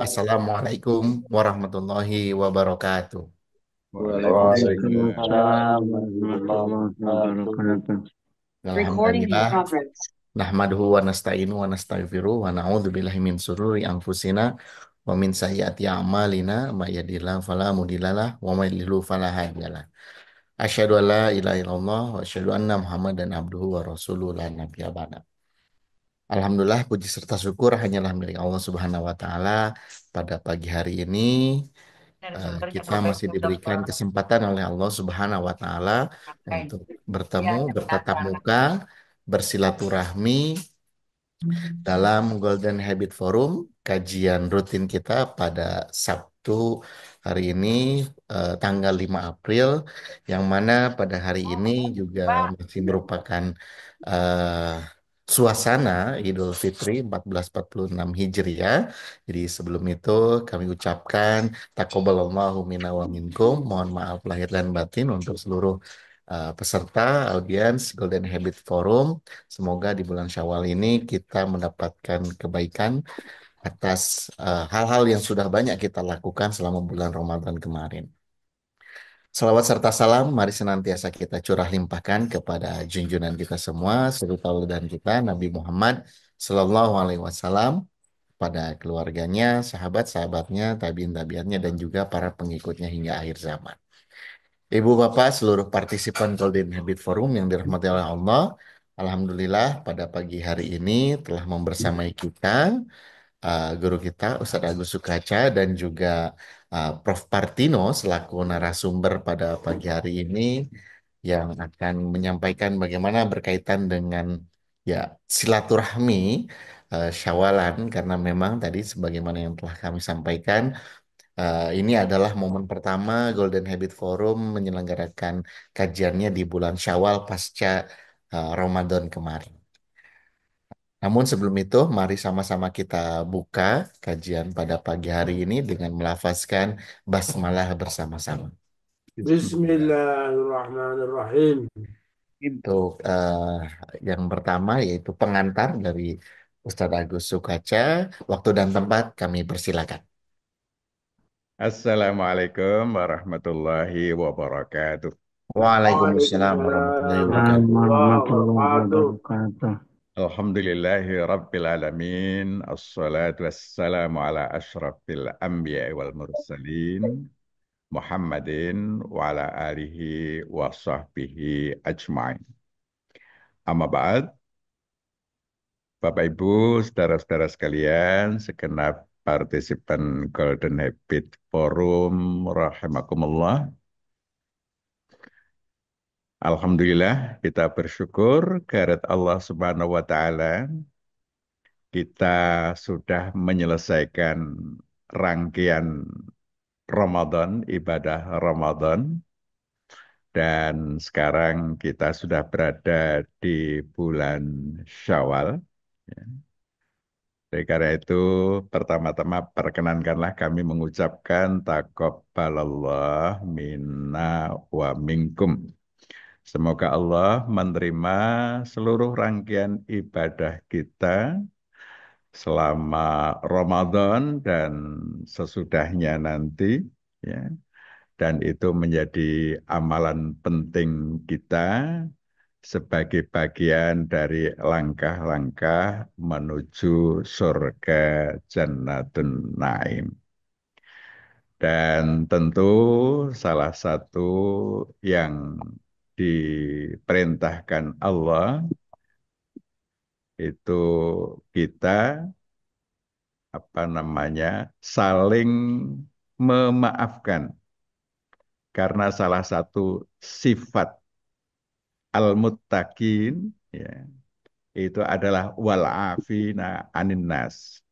Assalamualaikum warahmatullahi wabarakatuh. Waalaikumsalam Waalaikumsalam warahmatullahi warahmatullahi wabarakatuh. wabarakatuh. Alhamdulillah, nahmaduhu wa nasta'inu wa nastaghfiruh wa na'udzu billahi min sururi anfusina wa min sayyiati a'malina may yahdihillahu fala mudhillalah wa may yudhlil fala hadiyalah. Asyhadu an la ilaha illallah wa asyhadu anna Muhammadan abduhu wa rasuluhu la nabiyya ba'da. Alhamdulillah puji serta syukur hanyalah milik Allah Subhanahu wa taala. Pada pagi hari ini kita masih diberikan kesempatan oleh Allah Subhanahu wa taala untuk bertemu, bertatap muka, bersilaturahmi dalam Golden Habit Forum, kajian rutin kita pada Sabtu hari ini tanggal 5 April, yang mana pada hari ini juga masih merupakan eh, suasana Idul Fitri 1446 Hijriah. Jadi sebelum itu kami ucapkan Taqabbalallahu minna wa minkum. Mohon maaf lahir dan batin untuk seluruh peserta audiens Golden Habit Forum. Semoga di bulan Syawal ini kita mendapatkan kebaikan atas hal-hal yang sudah banyak kita lakukan selama bulan Ramadan kemarin. Salawat serta salam, mari senantiasa kita curah limpahkan kepada junjungan kita semua, suri tauladan kita, Nabi Muhammad Sallallahu Alaihi Wasallam, pada keluarganya, sahabat-sahabatnya, tabiin-tabiannya, dan juga para pengikutnya hingga akhir zaman. Ibu Bapak, seluruh partisipan Golden Habit Forum yang dirahmati oleh Allah, Alhamdulillah pada pagi hari ini telah membersamai kita guru kita Ustadz Agus Sukaca dan juga Prof. Partino selaku narasumber pada pagi hari ini yang akan menyampaikan bagaimana berkaitan dengan ya silaturahmi Syawalan, karena memang tadi sebagaimana yang telah kami sampaikan, ini adalah momen pertama Golden Habit Forum menyelenggarakan kajiannya di bulan Syawal pasca Ramadan kemarin. Namun sebelum itu, mari sama-sama kita buka kajian pada pagi hari ini dengan melafazkan basmalah bersama-sama. Bismillahirrahmanirrahim. Untuk yang pertama yaitu pengantar dari Ustadz Agus Sukaca. Waktu dan tempat kami persilakan. Assalamualaikum warahmatullahi wabarakatuh. Waalaikumsalam warahmatullahi Waalaikumsalam wabarakatuh. warahmatullahi Warahmatullahi wabarakatuh. wabarakatuh. Alhamdulillahi rabbil alamin. Assalatu wassalamu ala ashrafil anbiya wal mursalin. Muhammadin wa ala alihi wa sahbihi ajma'in. Amma ba'd, Bapak Ibu, saudara-saudara sekalian, segenap partisipan Golden Habit Forum, rahimakumullah. Alhamdulillah, kita bersyukur kehadirat Allah Subhanahu wa Ta'ala. Kita sudah menyelesaikan rangkaian Ramadan, ibadah Ramadan, dan sekarang kita sudah berada di bulan Syawal. Ya. Oleh karena itu, pertama-tama perkenankanlah kami mengucapkan taqabbalallah minna wa minkum. Semoga Allah menerima seluruh rangkaian ibadah kita selama Ramadan dan sesudahnya nanti, ya. Dan itu menjadi amalan penting kita sebagai bagian dari langkah-langkah menuju surga Jannatun Naim. Dan tentu salah satu yang diperintahkan Allah itu kita saling memaafkan, karena salah satu sifat al-muttaqin, ya, itu adalah wal'afina anin nas,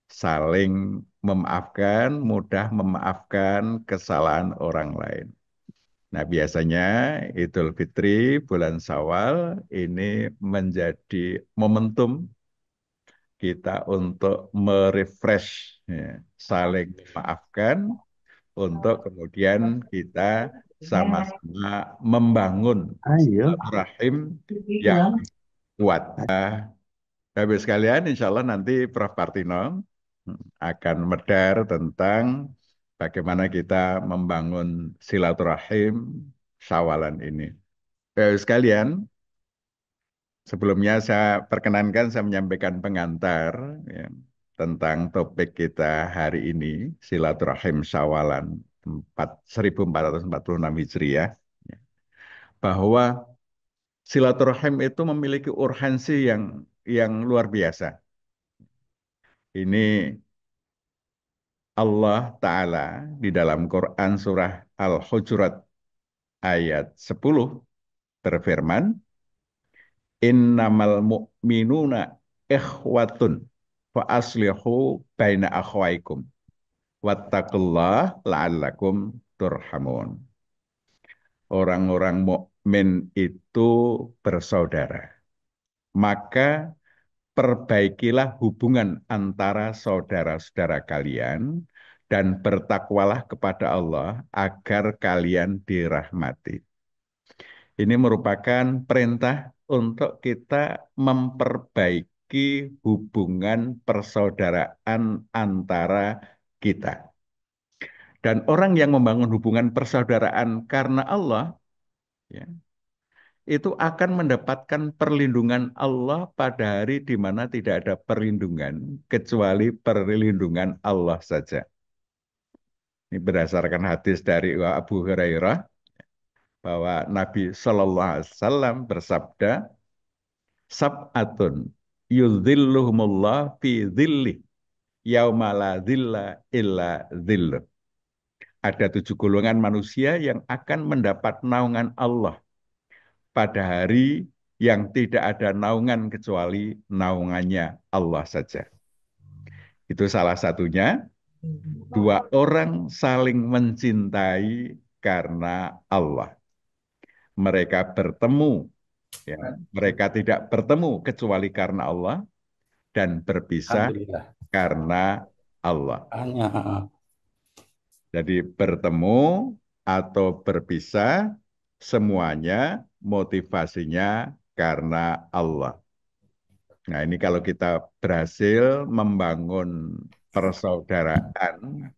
saling memaafkan, mudah memaafkan kesalahan orang lain. Nah, biasanya Idul Fitri bulan Syawal ini menjadi momentum kita untuk merefresh, ya, saling memaafkan untuk kemudian kita sama-sama membangun Ayo. silaturahim yang kuat. Habis sekalian, insya Allah nanti Prof. Partino akan medar tentang bagaimana kita membangun silaturahim Syawalan ini. Sekalian, sebelumnya saya perkenankan saya menyampaikan pengantar ya, tentang topik kita hari ini, silaturahim Syawalan 1446 Hijriah, ya, bahwa silaturahim itu memiliki urgensi yang luar biasa. Ini Allah Ta'ala di dalam Quran surah Al-Hujurat ayat 10 berfirman, Innamal mu'minuna ikhwatun fa aslihu baina akhwaikum wattaqullah la'allakum turhamun. Orang-orang mukmin itu bersaudara. Maka perbaikilah hubungan antara saudara-saudara kalian dan bertakwalah kepada Allah agar kalian dirahmati. Ini merupakan perintah untuk kita memperbaiki hubungan persaudaraan antara kita. Dan orang yang membangun hubungan persaudaraan karena Allah, ya, itu akan mendapatkan perlindungan Allah pada hari di mana tidak ada perlindungan kecuali perlindungan Allah saja. Ini berdasarkan hadis dari Abu Hurairah bahwa Nabi Shallallahu Alaihi Wasallam bersabda, Sab'atun yudhilluhumullah fi dhillih yauma la dhilla illa dhilluh. Ada 7 golongan manusia yang akan mendapat naungan Allah pada hari yang tidak ada naungan kecuali naungannya Allah saja. Itu salah satunya, 2 orang saling mencintai karena Allah. Mereka bertemu, ya, mereka tidak bertemu kecuali karena Allah dan berpisah Alhamdulillah. karena Allah. Hanya Jadi bertemu atau berpisah semuanya motivasinya karena Allah. Nah, ini kalau kita berhasil membangun persaudaraan,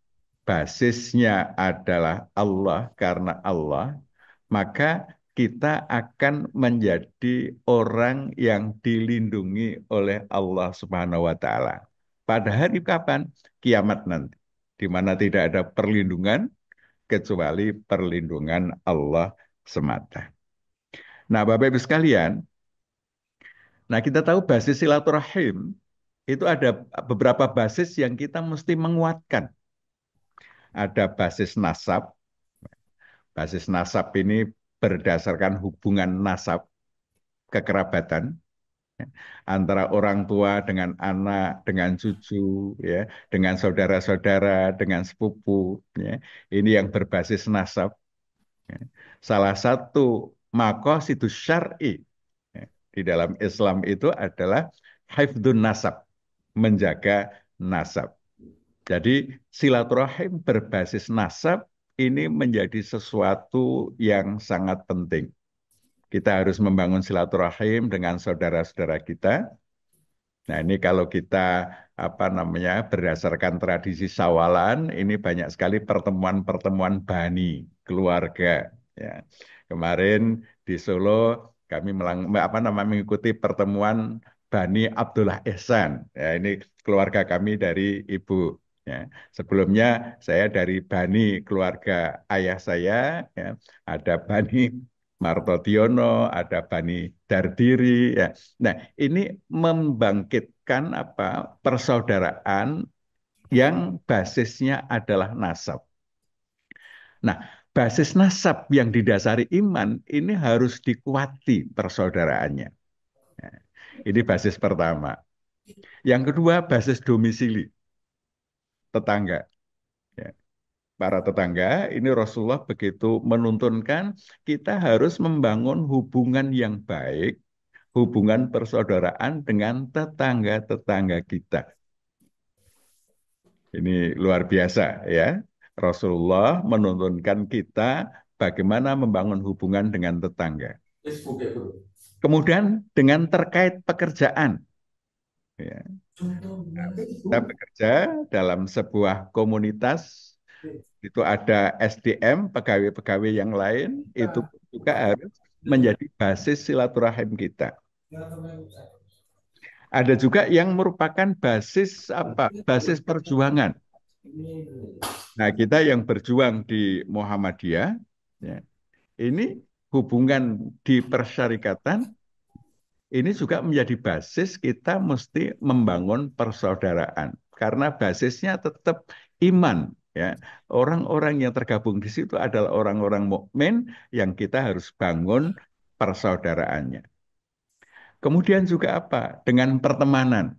basisnya adalah Allah karena Allah, maka kita akan menjadi orang yang dilindungi oleh Allah Subhanahu wa Ta'ala. Pada hari kapan? Kiamat nanti, di mana tidak ada perlindungan kecuali perlindungan Allah semata. Nah, Bapak Ibu sekalian, nah kita tahu basis silaturahim itu ada beberapa basis yang kita mesti menguatkan. Ada basis nasab. Basis nasab ini berdasarkan hubungan nasab, kekerabatan, ya, antara orang tua dengan anak, dengan cucu, ya, dengan saudara-saudara, dengan sepupu. Ya. Ini yang berbasis nasab. Ya. Salah satu maqasidus syar'i, ya, di dalam Islam itu adalah hifdzun nasab, menjaga nasab. Jadi silaturahim berbasis nasab ini menjadi sesuatu yang sangat penting. Kita harus membangun silaturahim dengan saudara-saudara kita. Nah, ini kalau kita berdasarkan tradisi Sawalan, ini banyak sekali pertemuan-pertemuan bani keluarga. Ya. Kemarin di Solo kami mengikuti pertemuan Bani Abdullah Ihsan. Ya, ini keluarga kami dari ibu. Ya. Sebelumnya saya dari Bani keluarga ayah saya. Ya. Ada Bani Martotiono, ada Bani Dardiri. Ya. Nah, ini membangkitkan persaudaraan yang basisnya adalah nasab. Nah, basis nasab yang didasari iman ini harus dikuati persaudaraannya. Nah, ini basis pertama. Yang kedua, basis domisili tetangga. Ya, para tetangga, ini Rasulullah begitu menuntunkan kita harus membangun hubungan yang baik, hubungan persaudaraan dengan tetangga-tetangga kita. Ini luar biasa ya. Rasulullah menuntunkan kita bagaimana membangun hubungan dengan tetangga. Facebook ya bro. Kemudian dengan terkait pekerjaan. Ya. Kita bekerja dalam sebuah komunitas, itu ada SDM, pegawai-pegawai yang lain, itu juga harus menjadi basis silaturahim kita. Ada juga yang merupakan basis apa? Basis perjuangan. Nah, kita yang berjuang di Muhammadiyah, ya, ini hubungan di persyarikatan ini juga menjadi basis kita mesti membangun persaudaraan karena basisnya tetap iman, ya. Orang-orang yang tergabung di situ adalah orang-orang mukmin yang kita harus bangun persaudaraannya. Kemudian juga apa? Dengan pertemanan.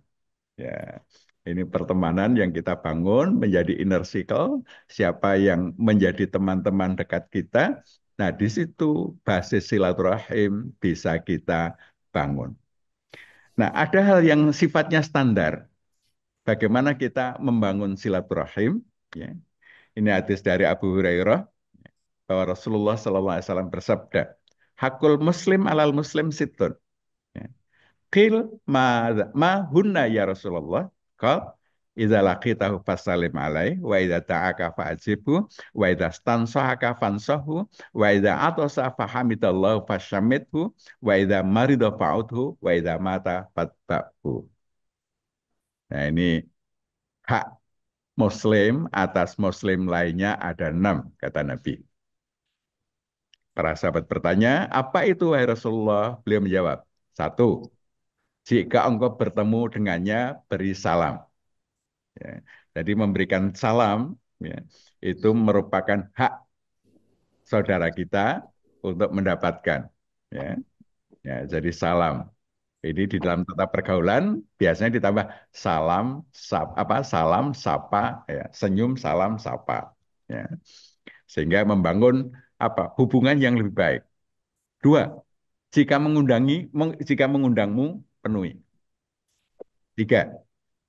Ya, ini pertemanan yang kita bangun menjadi inner circle, siapa yang menjadi teman-teman dekat kita. Nah, di situ basis silaturahim bisa kita bangun. Nah, ada hal yang sifatnya standar. Bagaimana kita membangun silaturahim? Ya. Ini hadis dari Abu Hurairah bahwa Rasulullah SAW bersabda, "Hakul Muslim alal Muslim situn." Ya. Qil ma hunna ya Rasulullah? Qal idza laqitahu fasallim alaihi wa idza ta'aka fa'ajibu wa idza stansahaka fansahu wa idza atasa fahamidallahu fasyamithu wa idza marida fa'udhu wa idza mata fatba'hu. Nah, ini hak Muslim atas Muslim lainnya ada 6, kata Nabi. Para sahabat bertanya, apa itu wahai Rasulullah? Beliau menjawab, 1, jika engkau bertemu dengannya, beri salam. Ya. Jadi memberikan salam, ya, itu merupakan hak saudara kita untuk mendapatkan. Ya. Ya, jadi salam. Ini di dalam tata pergaulan biasanya ditambah salam, salam, sapa, ya, senyum, salam, sapa. Ya. Sehingga membangun apa? Hubungan yang lebih baik. 2, jika mengundangmu, penuhi. 3,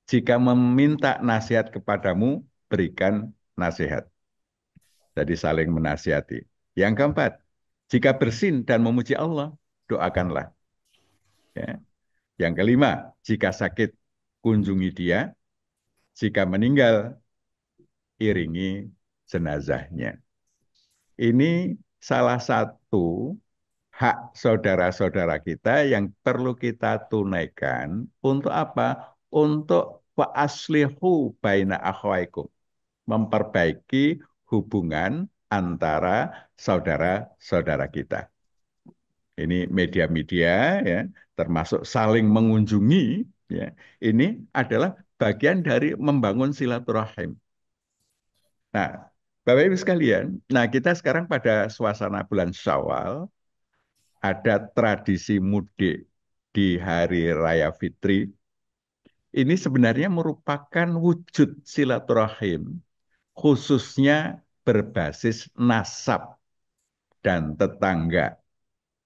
jika meminta nasihat kepadamu, berikan nasihat. Jadi saling menasihati. Yang keempat, jika bersin dan memuji Allah, doakanlah. Ya. Yang kelima, jika sakit, kunjungi dia. Jika meninggal, iringi jenazahnya. Ini salah satu hak saudara-saudara kita yang perlu kita tunaikan untuk apa? Untuk aslihu baina akhwaikum, memperbaiki hubungan antara saudara-saudara kita. Ini media-media, ya, termasuk saling mengunjungi, ya. Ini adalah bagian dari membangun silaturahim. Nah, Bapak Ibu sekalian, nah kita sekarang pada suasana bulan Syawal, ada tradisi mudik di Hari Raya Fitri. Ini sebenarnya merupakan wujud silaturahim, khususnya berbasis nasab dan tetangga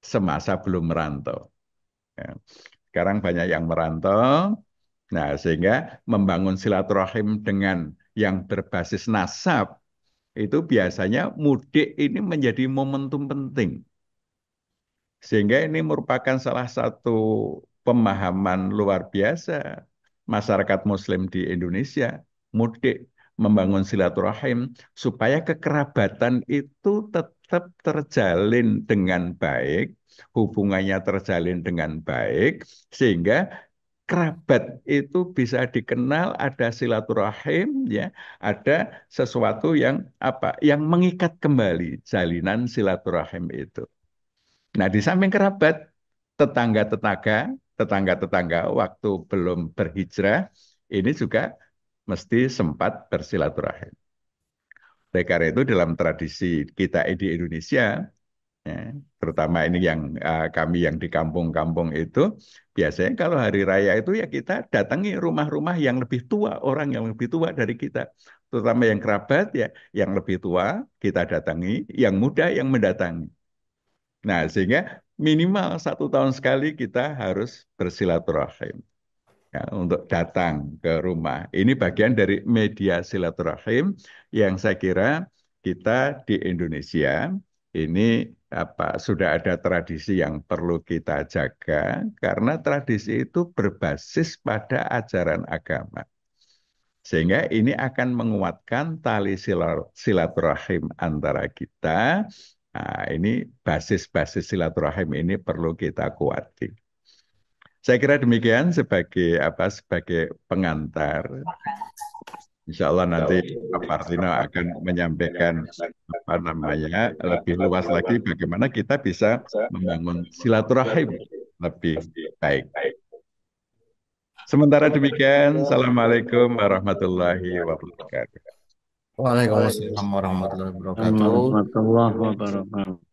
semasa belum merantau. Ya. Sekarang banyak yang merantau, nah sehingga membangun silaturahim dengan yang berbasis nasab, itu biasanya mudik ini menjadi momentum penting. Sehingga ini merupakan salah satu pemahaman luar biasa masyarakat Muslim di Indonesia, mudik membangun silaturahim supaya kekerabatan itu tetap terjalin dengan baik, hubungannya terjalin dengan baik, sehingga kerabat itu bisa dikenal ada silaturahim, ya, ada sesuatu yang apa? Yang mengikat kembali jalinan silaturahim itu. Nah, di samping kerabat, tetangga-tetangga, tetangga-tetangga waktu belum berhijrah, ini juga mesti sempat bersilaturahim. Oleh karena itu dalam tradisi kita di Indonesia, ya, terutama ini yang kami yang di kampung-kampung itu, biasanya kalau hari raya itu ya kita datangi rumah-rumah yang lebih tua, orang yang lebih tua dari kita. Terutama yang kerabat ya, yang lebih tua kita datangi, yang muda yang mendatangi. Nah, sehingga minimal 1 tahun sekali kita harus bersilaturahim, ya, untuk datang ke rumah. Ini bagian dari media silaturahim yang saya kira kita di Indonesia ini sudah ada tradisi yang perlu kita jaga karena tradisi itu berbasis pada ajaran agama. Sehingga ini akan menguatkan tali silaturahim antara kita. Nah, ini basis-basis silaturahim ini perlu kita kuati. Saya kira demikian sebagai pengantar. Insya Allah nanti Pak Partino akan menyampaikan lebih luas lagi bagaimana kita bisa membangun silaturahim lebih baik. Sementara demikian, Assalamualaikum warahmatullahi wabarakatuh. Waalaikumsalam warahmatullahi wabarakatuh. warahmatullahi wabarakatuh.